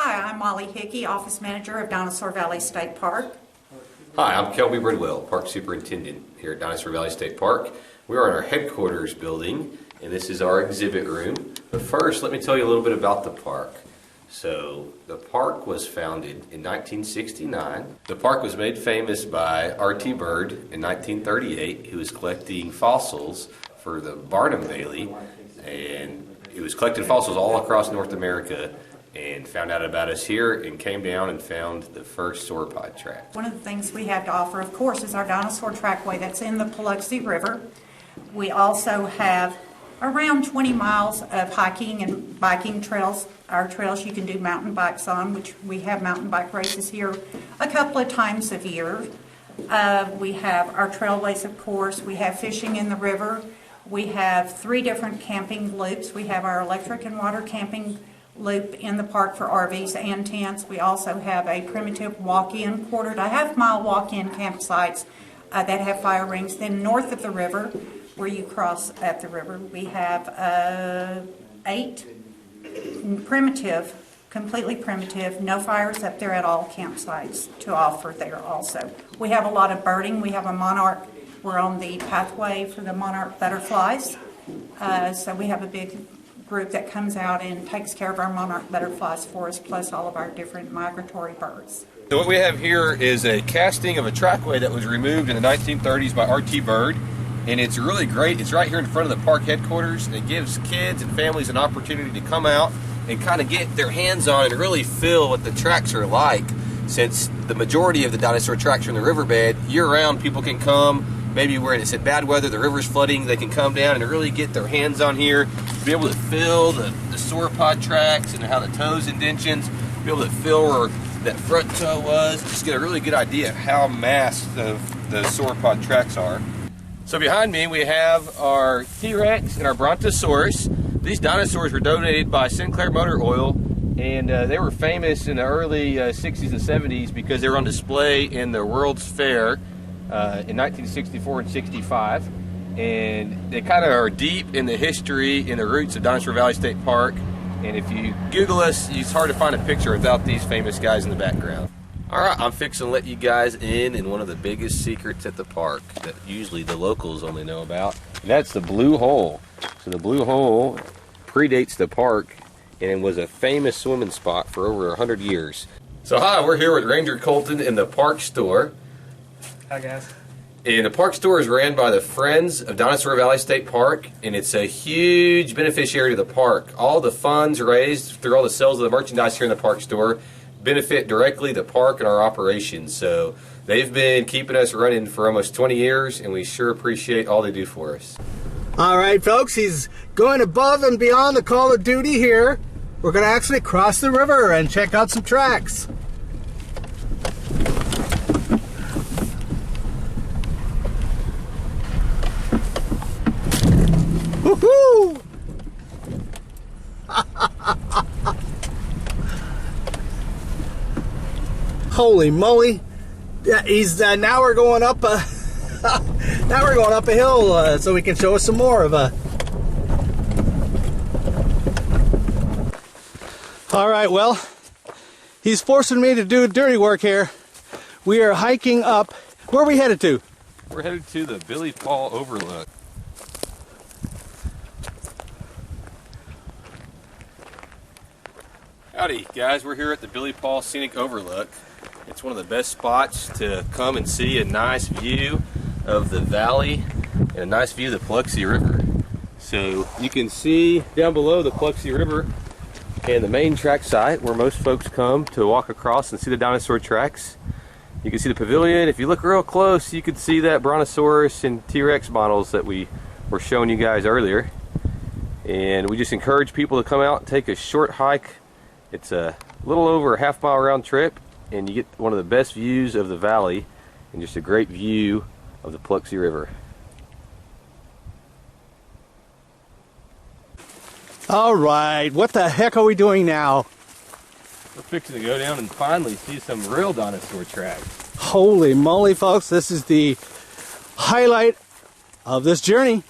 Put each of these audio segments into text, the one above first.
Hi, I'm Molly Hickey, Office Manager of Dinosaur Valley State Park. Hi, I'm Kelby Bridwell, Park Superintendent here at Dinosaur Valley State Park. We are in our headquarters building, and this is our exhibit room. But first, let me tell you a little bit about the park. So, the park was founded in 1969. The park was made famous by R.T. Bird in 1938, who was collecting fossils for the Barnum Bailey, and he was collecting fossils all across North America, and found out about us here and came down and found the first sauropod track. One of the things we have to offer, of course, is our dinosaur trackway that's in the Biloxi River. We also have around 20 miles of hiking and biking trails. Our trails you can do mountain bikes on, which we have mountain bike races here a couple of times a year. We have our trailways, of course. We have fishing in the river. We have 3 different camping loops. We have our electric and water camping loop in the park for RVs and tents. We also have a primitive walk-in, quarter to half-mile walk-in campsites that have fire rings. Then north of the river, where you cross at the river, we have 8 primitive, completely primitive, no fires up there at all campsites to offer there also. We have a lot of birding. We have a monarch. We're on the pathway for the monarch butterflies. So we have a big group that comes out and takes care of our monarch butterflies for us, plus all of our different migratory birds. So what we have here is a casting of a trackway that was removed in the 1930s by R.T. Bird, and it's really great. It's right here in front of the park headquarters, and it gives kids and families an opportunity to come out and kind of get their hands on it and really feel what the tracks are like, since the majority of the dinosaur tracks are in the riverbed. Year-round, people can come. Maybe when it's in bad weather, the river's flooding, they can come down and really get their hands on here, be able to feel the sauropod tracks and how the toes indentions, be able to feel where that front toe was, just get a really good idea of how massive the sauropod tracks are. So behind me we have our T-Rex and our Brontosaurus. These dinosaurs were donated by Sinclair Motor Oil, and they were famous in the early 60s and 70s because they were on display in the World's Fair in 1964 and 65, and they kind of are deep in the history and the roots of Dinosaur Valley State Park. And if you Google us, it's hard to find a picture without these famous guys in the background. Alright, I'm fixing to let you guys in one of the biggest secrets at the park that usually the locals only know about, and that's the Blue Hole. So the Blue Hole predates the park and was a famous swimming spot for over 100 years. So hi, we're here with Ranger Colton in the park store. Hi guys. And the park store is ran by the Friends of Dinosaur Valley State Park, and it's a huge beneficiary to the park. All the funds raised through all the sales of the merchandise here in the park store benefit directly the park and our operations. So they've been keeping us running for almost 20 years, and we sure appreciate all they do for us. All right, folks, he's going above and beyond the call of duty here. We're going to actually cross the river and check out some tracks. Woohoo! Holy moly! Yeah, he's now we're going up. Now we're going up a hill, so we can show us some more of a. All right, well, he's forcing me to do dirty work here. We are hiking up. Where are we headed to? We're headed to the Billy Paul Overlook. Howdy guys, we're here at the Billy Paul Scenic Overlook. It's one of the best spots to come and see a nice view of the valley and a nice view of the Biloxi River. So you can see down below the Biloxi River and the main track site where most folks come to walk across and see the dinosaur tracks. You can see the pavilion. If you look real close, you can see that Brontosaurus and T-Rex models that we were showing you guys earlier. And we just encourage people to come out and take a short hike. It's a little over a half-mile round trip, and you get one of the best views of the valley and just a great view of the Biloxi River. All right, what the heck are we doing now? We're fixing to go down and finally see some real dinosaur tracks. Holy moly, folks, this is the highlight of this journey.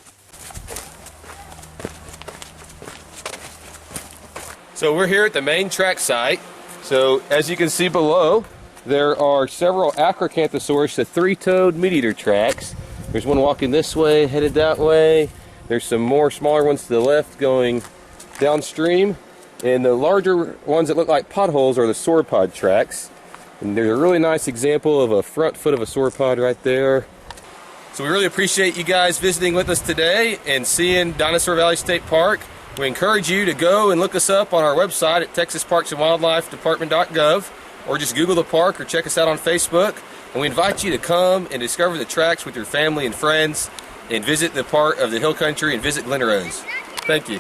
So we're here at the main track site. So as you can see below, there are several Acrocanthosaurus, the three-toed meat-eater tracks. There's one walking this way, headed that way. There's some more smaller ones to the left going downstream. And the larger ones that look like potholes are the sauropod tracks. And there's a really nice example of a front foot of a sauropod right there. So we really appreciate you guys visiting with us today and seeing Dinosaur Valley State Park. We encourage you to go and look us up on our website at texasparksandwildlifedepartment.gov, or just Google the park or check us out on Facebook. And we invite you to come and discover the tracks with your family and friends and visit the part of the hill country and visit Glen Rose. Thank you.